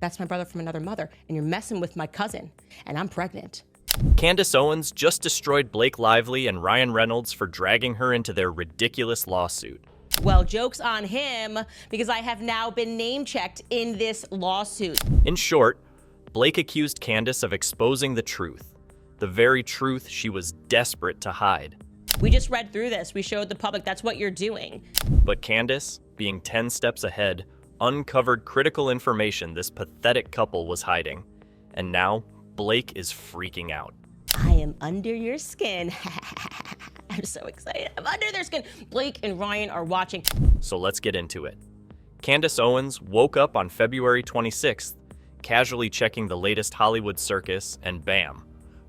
That's my brother from another mother, and you're messing with my cousin, and I'm pregnant. Candace Owens just destroyed Blake Lively and Ryan Reynolds for dragging her into their ridiculous lawsuit. Well, joke's on him, because I have now been name-checked in this lawsuit. In short, Blake accused Candace of exposing the truth, the very truth she was desperate to hide. We just read through this. We showed the public that's what you're doing. But Candace, being 10 steps ahead, uncovered critical information this pathetic couple was hiding. And now, Blake is freaking out. I am under your skin. I'm so excited. I'm under their skin. Blake and Ryan are watching. So let's get into it. Candace Owens woke up on February 26th, casually checking the latest Hollywood circus, and bam,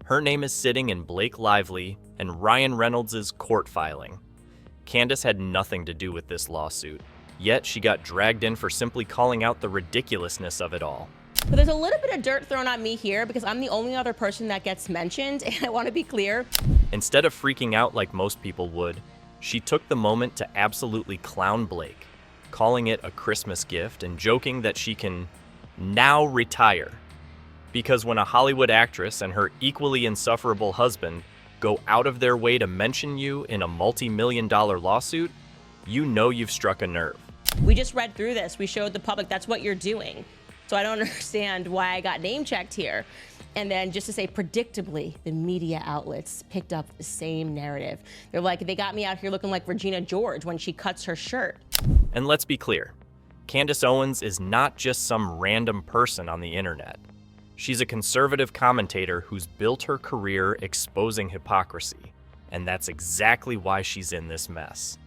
her name is sitting in Blake Lively and Ryan Reynolds' court filing. Candace had nothing to do with this lawsuit, yet she got dragged in for simply calling out the ridiculousness of it all. But there's a little bit of dirt thrown on me here because I'm the only other person that gets mentioned, and I want to be clear. Instead of freaking out like most people would, she took the moment to absolutely clown Blake, calling it a Christmas gift and joking that she can now retire. Because when a Hollywood actress and her equally insufferable husband go out of their way to mention you in a multi-million-dollar lawsuit, you know you've struck a nerve. We just read through this. We showed the public that's what you're doing. So I don't understand why I got name-checked here. And then just to say, predictably, the media outlets picked up the same narrative. They're like, they got me out here looking like Regina George when she cuts her shirt. And let's be clear, Candace Owens is not just some random person on the internet. She's a conservative commentator who's built her career exposing hypocrisy, and that's exactly why she's in this mess.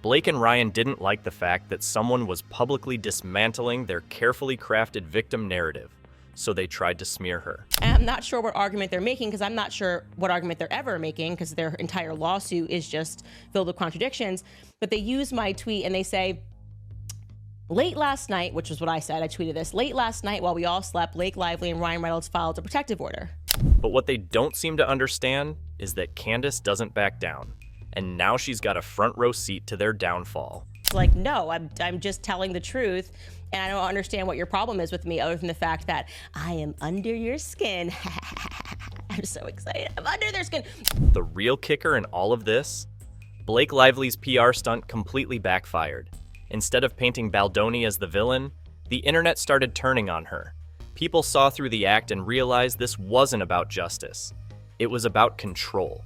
Blake and Ryan didn't like the fact that someone was publicly dismantling their carefully crafted victim narrative, so they tried to smear her. And I'm not sure what argument they're making, because I'm not sure what argument they're ever making, because their entire lawsuit is just filled with contradictions. But they use my tweet and they say, late last night, which was what I said, I tweeted this, late last night while we all slept, Blake Lively and Ryan Reynolds filed a protective order. But what they don't seem to understand is that Candace doesn't back down, and now she's got a front row seat to their downfall. It's like, no, I'm just telling the truth, and I don't understand what your problem is with me other than the fact that I am under your skin. I'm so excited. I'm under their skin. The real kicker in all of this? Blake Lively's PR stunt completely backfired. Instead of painting Baldoni as the villain, the internet started turning on her. People saw through the act and realized this wasn't about justice. It was about control.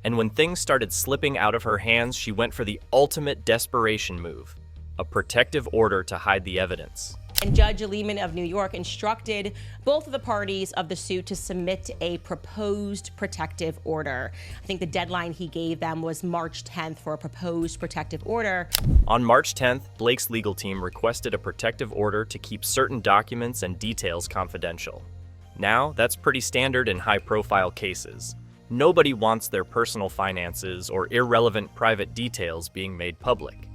And when things started slipping out of her hands, she went for the ultimate desperation move, a protective order to hide the evidence. And Judge Lehman of New York instructed both of the parties of the suit to submit a proposed protective order. I think the deadline he gave them was March 10th for a proposed protective order. On March 10th, Blake's legal team requested a protective order to keep certain documents and details confidential. Now, that's pretty standard in high-profile cases. Nobody wants their personal finances or irrelevant private details being made public.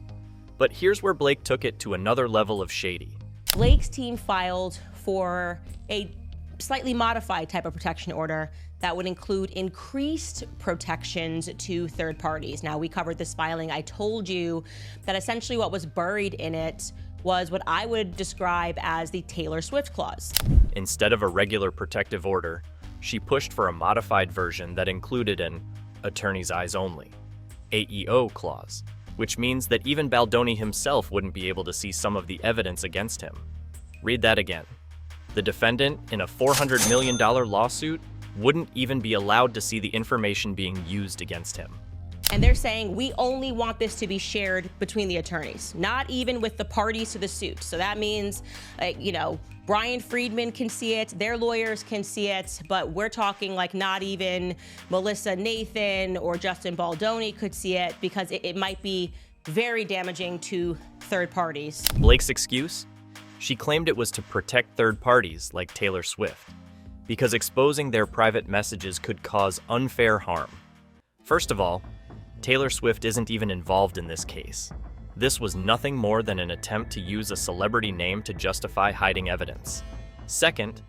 But here's where Blake took it to another level of shady. Blake's team filed for a slightly modified type of protection order that would include increased protections to third parties. Now, we covered this filing. I told you that essentially what was buried in it was what I would describe as the Taylor Swift clause. Instead of a regular protective order, she pushed for a modified version that included an attorney's eyes only, AEO clause, which means that even Baldoni himself wouldn't be able to see some of the evidence against him. Read that again. The defendant in a $400 million lawsuit wouldn't even be allowed to see the information being used against him. And they're saying we only want this to be shared between the attorneys, not even with the parties to the suit. So that means, Brian Friedman can see it, their lawyers can see it, but we're talking like not even Melissa Nathan or Justin Baldoni could see it because it might be very damaging to third parties. Blake's excuse? She claimed it was to protect third parties like Taylor Swift, because exposing their private messages could cause unfair harm. First of all, Taylor Swift isn't even involved in this case. This was nothing more than an attempt to use a celebrity name to justify hiding evidence. Second,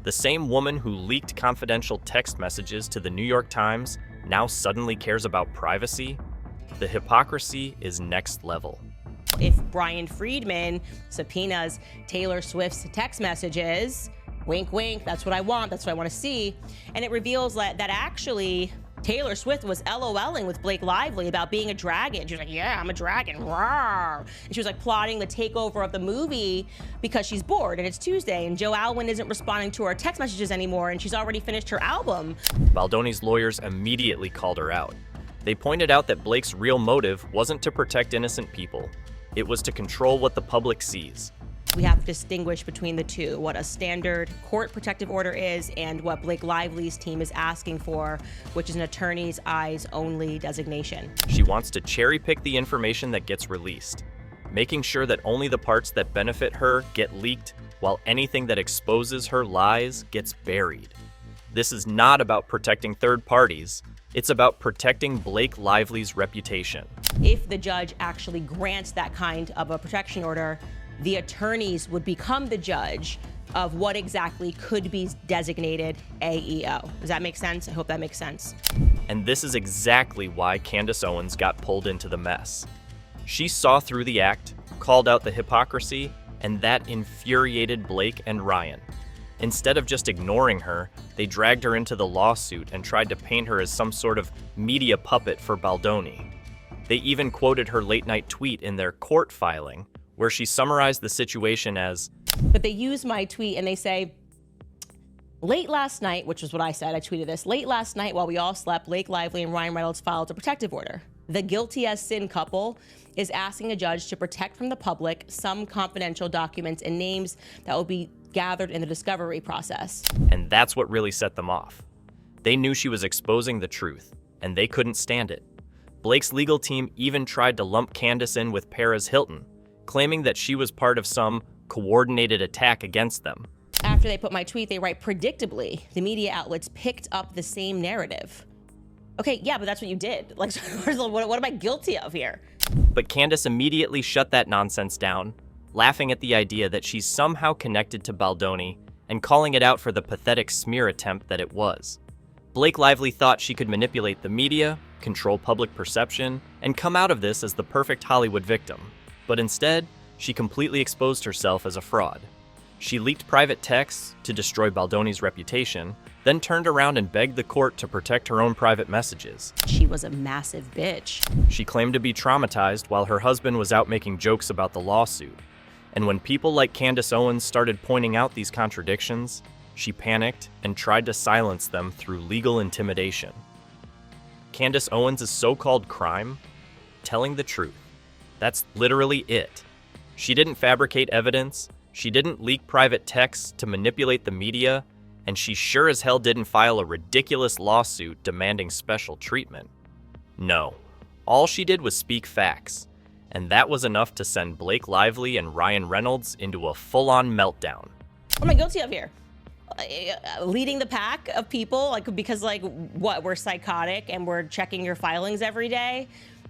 the same woman who leaked confidential text messages to the New York Times now suddenly cares about privacy? The hypocrisy is next level. If Brian Friedman subpoenas Taylor Swift's text messages, wink, wink, that's what I want, that's what I want to see, and it reveals that actually Taylor Swift was LOLing with Blake Lively about being a dragon. She was like, yeah, I'm a dragon. Rawr. And she was like plotting the takeover of the movie because she's bored and it's Tuesday and Joe Alwyn isn't responding to her text messages anymore and she's already finished her album. Baldoni's lawyers immediately called her out. They pointed out that Blake's real motive wasn't to protect innocent people. It was to control what the public sees. We have to distinguish between the two, what a standard court protective order is and what Blake Lively's team is asking for, which is an attorney's eyes only designation. She wants to cherry pick the information that gets released, making sure that only the parts that benefit her get leaked, while anything that exposes her lies gets buried. This is not about protecting third parties. It's about protecting Blake Lively's reputation. If the judge actually grants that kind of a protection order, the attorneys would become the judge of what exactly could be designated AEO. Does that make sense? I hope that makes sense. And this is exactly why Candace Owens got pulled into the mess. She saw through the act, called out the hypocrisy, and that infuriated Blake and Ryan. Instead of just ignoring her, they dragged her into the lawsuit and tried to paint her as some sort of media puppet for Baldoni. They even quoted her late-night tweet in their court filing, where she summarized the situation as, but they use my tweet and they say, late last night, which is what I said, I tweeted this, late last night while we all slept, Blake Lively and Ryan Reynolds filed a protective order. The guilty as sin couple is asking a judge to protect from the public some confidential documents and names that will be gathered in the discovery process. And that's what really set them off. They knew she was exposing the truth, and they couldn't stand it. Blake's legal team even tried to lump Candace in with Perez Hilton, claiming that she was part of some coordinated attack against them. After they put my tweet, they write, predictably, the media outlets picked up the same narrative. Okay, yeah, but that's what you did. Like, what am I guilty of here? But Candace immediately shut that nonsense down, laughing at the idea that she's somehow connected to Baldoni and calling it out for the pathetic smear attempt that it was. Blake Lively thought she could manipulate the media, control public perception, and come out of this as the perfect Hollywood victim. But instead, she completely exposed herself as a fraud. She leaked private texts to destroy Baldoni's reputation, then turned around and begged the court to protect her own private messages. She was a massive bitch. She claimed to be traumatized while her husband was out making jokes about the lawsuit. And when people like Candace Owens started pointing out these contradictions, she panicked and tried to silence them through legal intimidation. Candace Owens' so-called crime? Telling the truth. That's literally it. She didn't fabricate evidence, she didn't leak private texts to manipulate the media, and she sure as hell didn't file a ridiculous lawsuit demanding special treatment. No, all she did was speak facts, and that was enough to send Blake Lively and Ryan Reynolds into a full-on meltdown. What am I guilty of here? Leading the pack of people, because what, we're psychotic and we're checking your filings every day?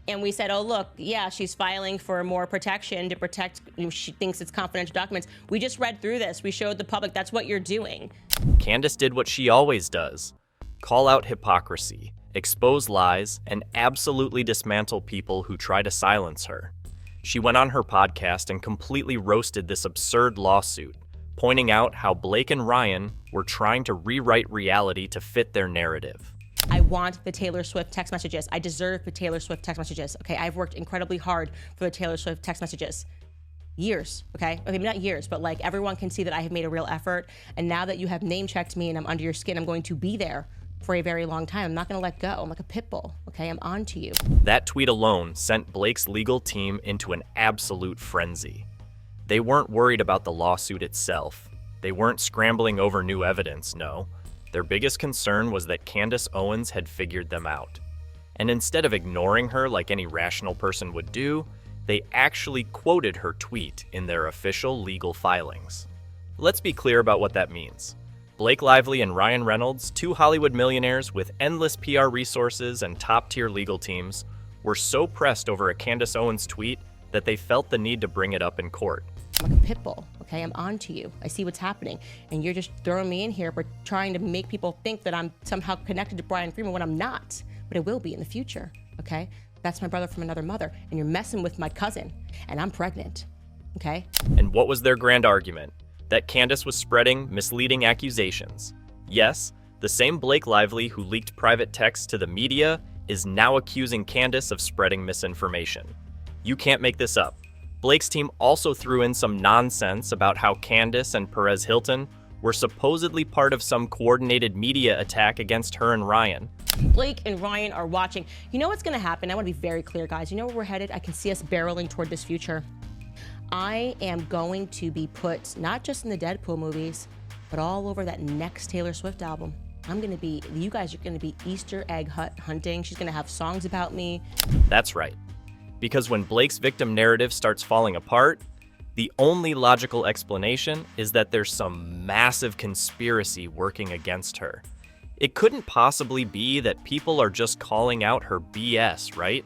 And we said, oh, look, yeah, she's filing for more protection to protect, she thinks it's confidential documents. We just read through this. We showed the public that's what you're doing. Candace did what she always does. Call out hypocrisy, expose lies, and absolutely dismantle people who try to silence her. She went on her podcast and completely roasted this absurd lawsuit, pointing out how Blake and Ryan were trying to rewrite reality to fit their narrative. I want the Taylor Swift text messages. I deserve the Taylor Swift text messages. Okay, I've worked incredibly hard for the Taylor Swift text messages. Years, okay? Okay, not years, but everyone can see that I have made a real effort. And now that you have name checked me and I'm under your skin, I'm going to be there for a very long time. I'm not gonna let go. I'm like a pit bull, okay? I'm on to you. That tweet alone sent Blake's legal team into an absolute frenzy. They weren't worried about the lawsuit itself. They weren't scrambling over new evidence, no. Their biggest concern was that Candace Owens had figured them out. And instead of ignoring her like any rational person would do, they actually quoted her tweet in their official legal filings. Let's be clear about what that means. Blake Lively and Ryan Reynolds, two Hollywood millionaires with endless PR resources and top-tier legal teams, were so pressed over a Candace Owens tweet that they felt the need to bring it up in court. I'm like a pit bull, okay? I'm on to you. I see what's happening. And you're just throwing me in here for trying to make people think that I'm somehow connected to Brian Friedman when I'm not. But I will be in the future, okay? That's my brother from another mother, and you're messing with my cousin, and I'm pregnant, okay? And what was their grand argument? That Candace was spreading misleading accusations. Yes, the same Blake Lively who leaked private texts to the media is now accusing Candace of spreading misinformation. You can't make this up. Blake's team also threw in some nonsense about how Candace and Perez Hilton were supposedly part of some coordinated media attack against her and Ryan. Blake and Ryan are watching. You know what's gonna happen? I wanna be very clear, guys. You know where we're headed? I can see us barreling toward this future. I am going to be put, not just in the Deadpool movies, but all over that next Taylor Swift album. You guys are gonna be Easter egg hunting. She's gonna have songs about me. That's right. Because when Blake's victim narrative starts falling apart, the only logical explanation is that there's some massive conspiracy working against her. It couldn't possibly be that people are just calling out her BS, right?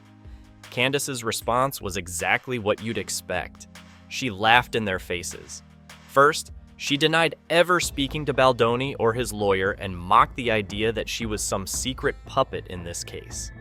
Candace's response was exactly what you'd expect. She laughed in their faces. First, she denied ever speaking to Baldoni or his lawyer and mocked the idea that she was some secret puppet in this case.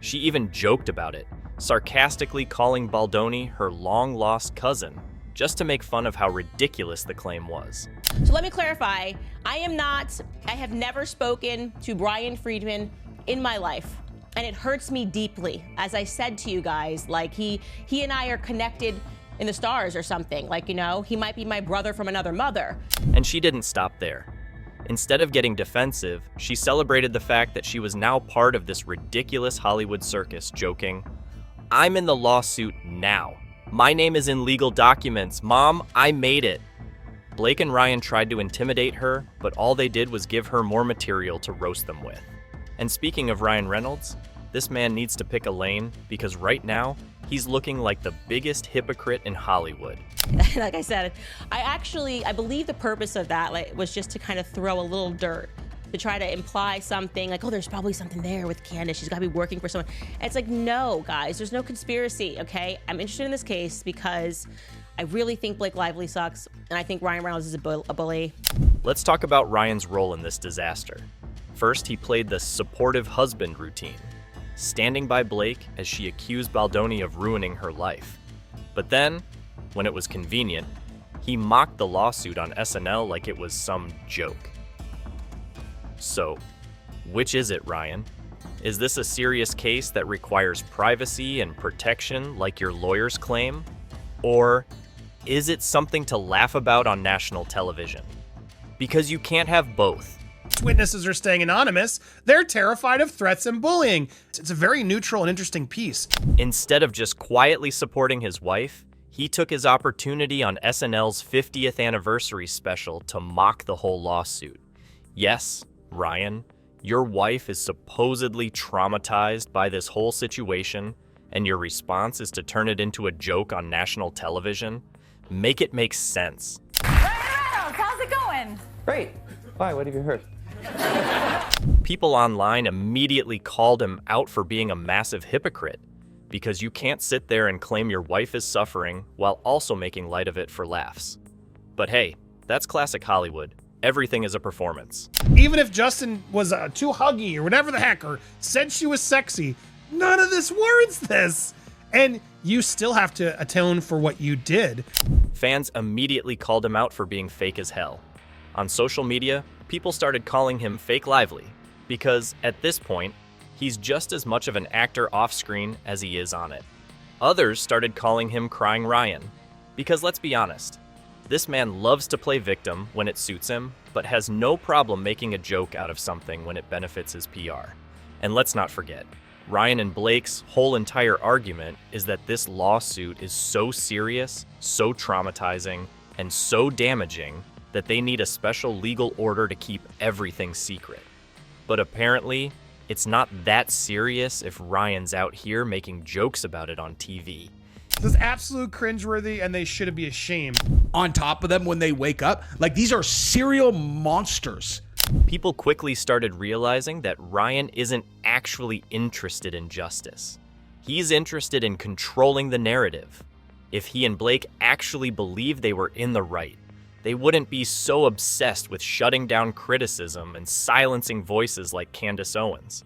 She even joked about it, sarcastically calling Baldoni her long-lost cousin, just to make fun of how ridiculous the claim was. So let me clarify, I have never spoken to Brian Friedman in my life, and it hurts me deeply. As I said to you guys, like he and I are connected in the stars or something, like, you know, he might be my brother from another mother. And she didn't stop there. Instead of getting defensive, she celebrated the fact that she was now part of this ridiculous Hollywood circus, joking, "I'm in the lawsuit now. My name is in legal documents. Mom, I made it." Blake and Ryan tried to intimidate her, but all they did was give her more material to roast them with. And speaking of Ryan Reynolds, this man needs to pick a lane because right now, he's looking like the biggest hypocrite in Hollywood. Like I said, I believe the purpose of that was just to kind of throw a little dirt, to try to imply something like, oh, there's probably something there with Candace. She's got to be working for someone. And it's like, no, guys, there's no conspiracy, okay? I'm interested in this case because I really think Blake Lively sucks, and I think Ryan Reynolds is a bully. Let's talk about Ryan's role in this disaster. First, he played the supportive husband routine, standing by Blake as she accused Baldoni of ruining her life. But then, when it was convenient, he mocked the lawsuit on SNL like it was some joke. So, which is it, Ryan? Is this a serious case that requires privacy and protection like your lawyers claim? Or is it something to laugh about on national television? Because you can't have both. Witnesses are staying anonymous. They're terrified of threats and bullying. It's a very neutral and interesting piece. Instead of just quietly supporting his wife, he took his opportunity on SNL's 50th anniversary special to mock the whole lawsuit. Yes, Ryan, your wife is supposedly traumatized by this whole situation, and your response is to turn it into a joke on national television? Make it make sense. Reynolds, how's it going? Great. Why? What have you heard? People online immediately called him out for being a massive hypocrite, because you can't sit there and claim your wife is suffering while also making light of it for laughs. But hey, that's classic Hollywood. Everything is a performance. Even if Justin was too huggy or whatever the heck, or said she was sexy, none of this warrants this. And you still have to atone for what you did. Fans immediately called him out for being fake as hell. On social media, people started calling him Fake Lively, because at this point, he's just as much of an actor off-screen as he is on it. Others started calling him Crying Ryan, because let's be honest, this man loves to play victim when it suits him, but has no problem making a joke out of something when it benefits his PR. And let's not forget, Ryan and Blake's whole entire argument is that this lawsuit is so serious, so traumatizing, and so damaging that they need a special legal order to keep everything secret. But apparently, it's not that serious if Ryan's out here making jokes about it on TV. This is absolute cringeworthy, and they should be ashamed. On top of them when they wake up, like these are serial monsters. People quickly started realizing that Ryan isn't actually interested in justice. He's interested in controlling the narrative. If he and Blake actually believed they were in the right, they wouldn't be so obsessed with shutting down criticism and silencing voices like Candace Owens.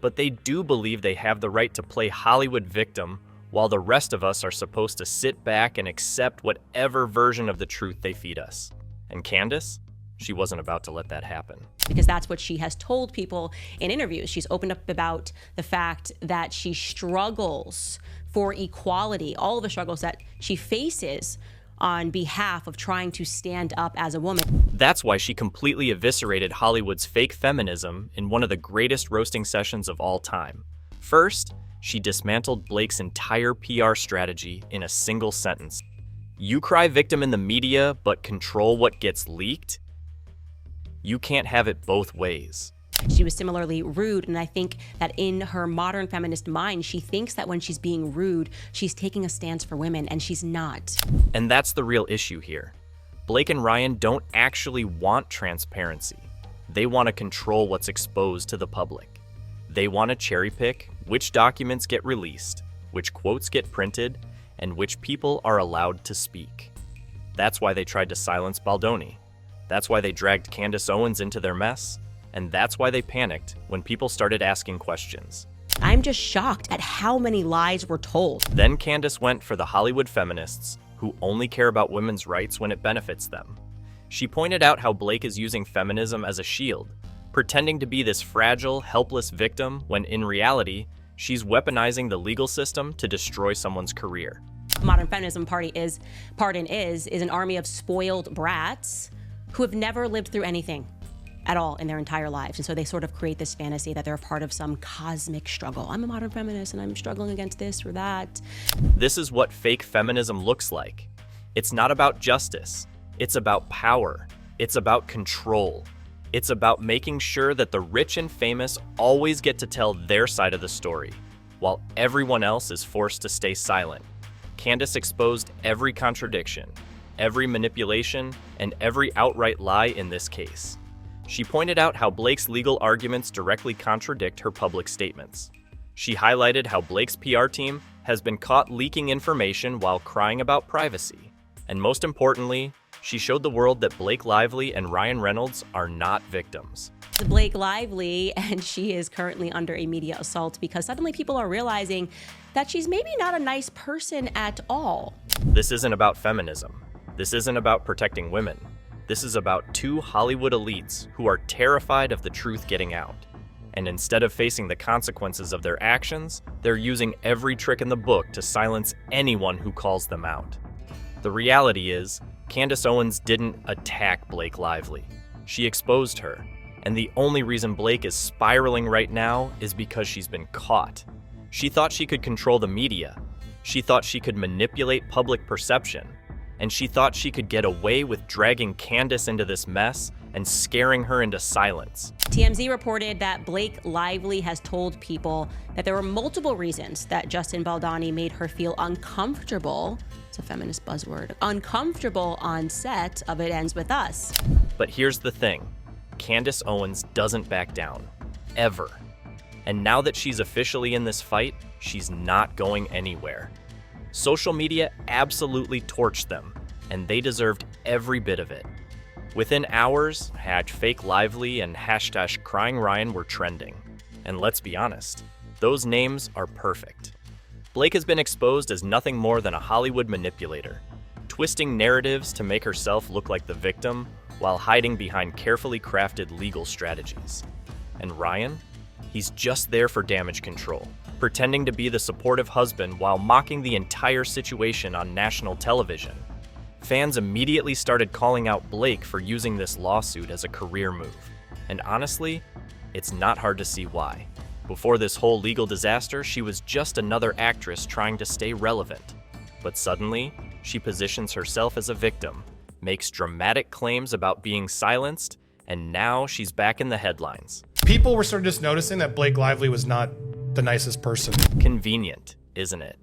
but they do believe they have the right to play Hollywood victim while the rest of us are supposed to sit back and accept whatever version of the truth they feed us. And Candace? She wasn't about to let that happen. Because that's what she has told people in interviews. She's opened up about the fact that she struggles for equality, all of the struggles that she faces on behalf of trying to stand up as a woman. That's why she completely eviscerated Hollywood's fake feminism in one of the greatest roasting sessions of all time. First, she dismantled Blake's entire PR strategy in a single sentence. You cry victim in the media, but control what gets leaked? You can't have it both ways. She was similarly rude, and I think that in her modern feminist mind, she thinks that when she's being rude, she's taking a stance for women, and she's not. And that's the real issue here. Blake and Ryan don't actually want transparency. They want to control what's exposed to the public. They want to cherry pick which documents get released, which quotes get printed, and which people are allowed to speak. That's why they tried to silence Baldoni. That's why they dragged Candace Owens into their mess. And that's why they panicked when people started asking questions. I'm just shocked at how many lies were told. Then Candace went for the Hollywood feminists who only care about women's rights when it benefits them. She pointed out how Blake is using feminism as a shield, pretending to be this fragile, helpless victim when in reality, she's weaponizing the legal system to destroy someone's career. Modern feminism is an army of spoiled brats who have never lived through anything at all in their entire lives. And so they sort of create this fantasy that they're part of some cosmic struggle. I'm a modern feminist and I'm struggling against this or that. This is what fake feminism looks like. It's not about justice. It's about power. It's about control. It's about making sure that the rich and famous always get to tell their side of the story, while everyone else is forced to stay silent. Candace exposed every contradiction, every manipulation, and every outright lie in this case. She pointed out how Blake's legal arguments directly contradict her public statements. She highlighted how Blake's PR team has been caught leaking information while crying about privacy. And most importantly, she showed the world that Blake Lively and Ryan Reynolds are not victims. Blake Lively, and she is currently under a media assault because suddenly people are realizing that she's maybe not a nice person at all. This isn't about feminism. This isn't about protecting women. This is about two Hollywood elites who are terrified of the truth getting out. And instead of facing the consequences of their actions, they're using every trick in the book to silence anyone who calls them out. The reality is, Candace Owens didn't attack Blake Lively. She exposed her. And the only reason Blake is spiraling right now is because she's been caught. She thought she could control the media. She thought she could manipulate public perception. And she thought she could get away with dragging Candace into this mess and scaring her into silence. TMZ reported that Blake Lively has told people that there were multiple reasons that Justin Baldoni made her feel uncomfortable, it's a feminist buzzword, uncomfortable on set of It Ends With Us. But here's the thing, Candace Owens doesn't back down, ever. And now that she's officially in this fight, she's not going anywhere. Social media absolutely torched them, and they deserved every bit of it. Within hours, #FakeLively and #CryingRyan were trending. And let's be honest, those names are perfect. Blake has been exposed as nothing more than a Hollywood manipulator, twisting narratives to make herself look like the victim while hiding behind carefully crafted legal strategies. And Ryan? He's just there for damage control, pretending to be the supportive husband while mocking the entire situation on national television. Fans immediately started calling out Blake for using this lawsuit as a career move. And honestly, it's not hard to see why. Before this whole legal disaster, she was just another actress trying to stay relevant. But suddenly, she positions herself as a victim, makes dramatic claims about being silenced, and now she's back in the headlines. People were sort of just noticing that Blake Lively was not the nicest person. Convenient, isn't it?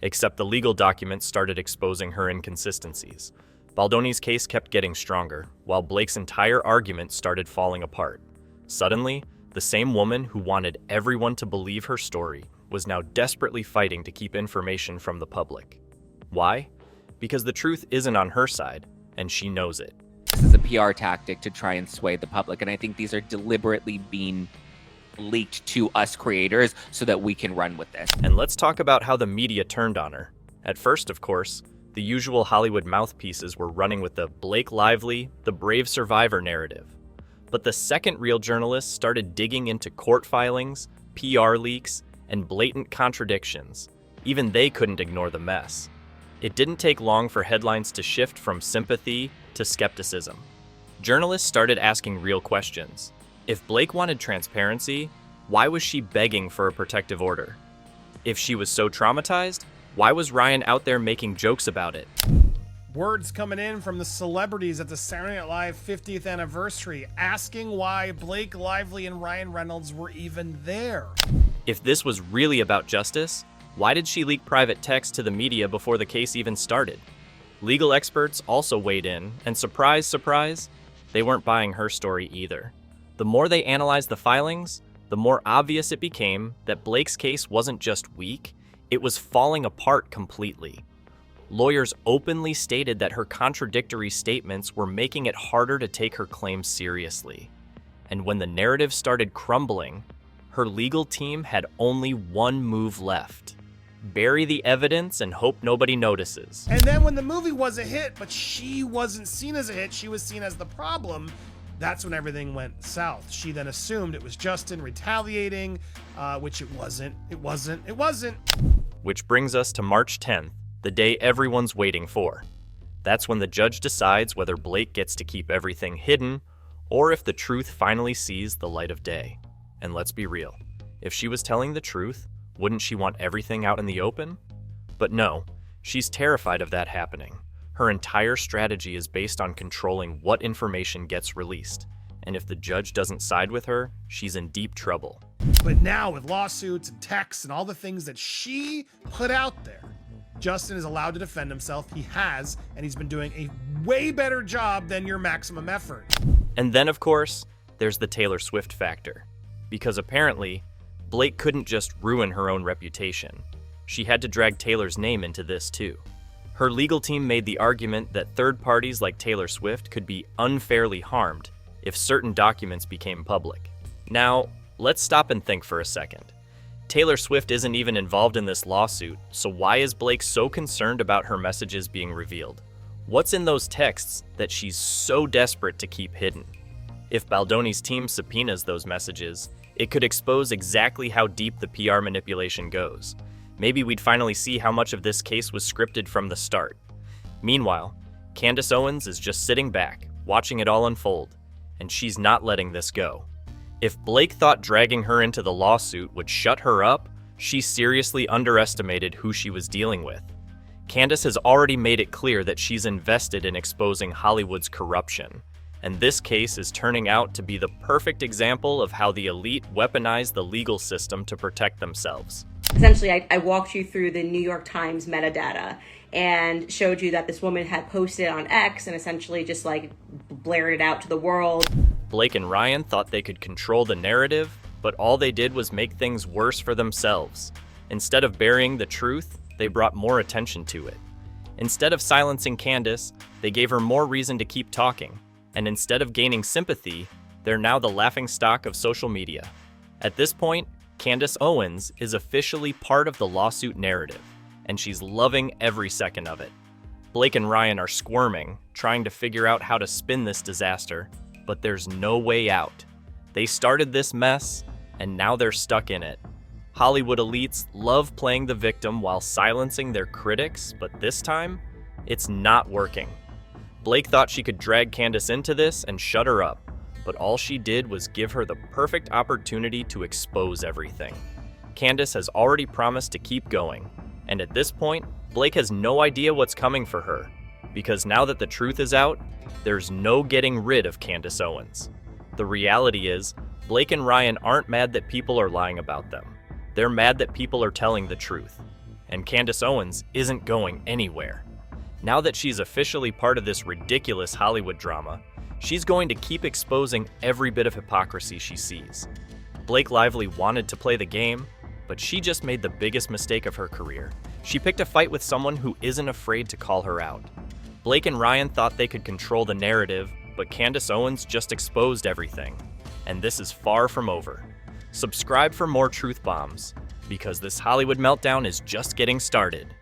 Except the legal documents started exposing her inconsistencies. Baldoni's case kept getting stronger, while Blake's entire argument started falling apart. Suddenly, the same woman who wanted everyone to believe her story was now desperately fighting to keep information from the public. Why? Because the truth isn't on her side, and she knows it. This is a PR tactic to try and sway the public, and I think these are deliberately being leaked to us creators so that we can run with this. And let's talk about how the media turned on her. At first, of course, the usual Hollywood mouthpieces were running with the Blake Lively, the brave survivor narrative. But the second Real journalists started digging into court filings, PR leaks, and blatant contradictions. Even they couldn't ignore the mess. It didn't take long for headlines to shift from sympathy to skepticism. Journalists started asking real questions. If Blake wanted transparency, why was she begging for a protective order? If she was so traumatized, why was Ryan out there making jokes about it? Words coming in from the celebrities at the Saturday Night Live 50th anniversary asking why Blake Lively and Ryan Reynolds were even there. If this was really about justice, why did she leak private texts to the media before the case even started? Legal experts also weighed in, and surprise, surprise, they weren't buying her story either. The more they analyzed the filings, the more obvious it became that Blake's case wasn't just weak, it was falling apart completely. Lawyers openly stated that her contradictory statements were making it harder to take her claims seriously. And when the narrative started crumbling, her legal team had only one move left: bury the evidence and hope nobody notices. And then when the movie was a hit, but she wasn't seen as a hit, she was seen as the problem, that's when everything went south. She then assumed it was Justin retaliating, which it wasn't. Which brings us to March 10th, the day everyone's waiting for. That's when the judge decides whether Blake gets to keep everything hidden, or if the truth finally sees the light of day. And let's be real, if she was telling the truth, wouldn't she want everything out in the open? But no, she's terrified of that happening. Her entire strategy is based on controlling what information gets released. And if the judge doesn't side with her, she's in deep trouble. But now with lawsuits and texts and all the things that she put out there, Justin is allowed to defend himself. He has, and he's been doing a way better job than your maximum effort. And then, of course, there's the Taylor Swift factor. Because apparently, Blake couldn't just ruin her own reputation. She had to drag Taylor's name into this too. Her legal team made the argument that third parties like Taylor Swift could be unfairly harmed if certain documents became public. Now, let's stop and think for a second. Taylor Swift isn't even involved in this lawsuit, so why is Blake so concerned about her messages being revealed? What's in those texts that she's so desperate to keep hidden? If Baldoni's team subpoenas those messages, it could expose exactly how deep the PR manipulation goes. Maybe we'd finally see how much of this case was scripted from the start. Meanwhile, Candace Owens is just sitting back, watching it all unfold, and she's not letting this go. If Blake thought dragging her into the lawsuit would shut her up, she seriously underestimated who she was dealing with. Candace has already made it clear that she's invested in exposing Hollywood's corruption, and this case is turning out to be the perfect example of how the elite weaponize the legal system to protect themselves. Essentially, I walked you through the New York Times metadata and showed you that this woman had posted on X and essentially just like blared it out to the world. Blake and Ryan thought they could control the narrative, but all they did was make things worse for themselves. Instead of burying the truth, they brought more attention to it. Instead of silencing Candace, they gave her more reason to keep talking. And instead of gaining sympathy, they're now the laughingstock of social media. At this point, Candace Owens is officially part of the lawsuit narrative, and she's loving every second of it. Blake and Ryan are squirming, trying to figure out how to spin this disaster, but there's no way out. They started this mess, and now they're stuck in it. Hollywood elites love playing the victim while silencing their critics, but this time, it's not working. Blake thought she could drag Candace into this and shut her up, but all she did was give her the perfect opportunity to expose everything. Candace has already promised to keep going, and at this point, Blake has no idea what's coming for her, because now that the truth is out, there's no getting rid of Candace Owens. The reality is, Blake and Ryan aren't mad that people are lying about them. They're mad that people are telling the truth. And Candace Owens isn't going anywhere. Now that she's officially part of this ridiculous Hollywood drama, she's going to keep exposing every bit of hypocrisy she sees. Blake Lively wanted to play the game, but she just made the biggest mistake of her career. She picked a fight with someone who isn't afraid to call her out. Blake and Ryan thought they could control the narrative, but Candace Owens just exposed everything. And this is far from over. Subscribe for more truth bombs, because this Hollywood meltdown is just getting started.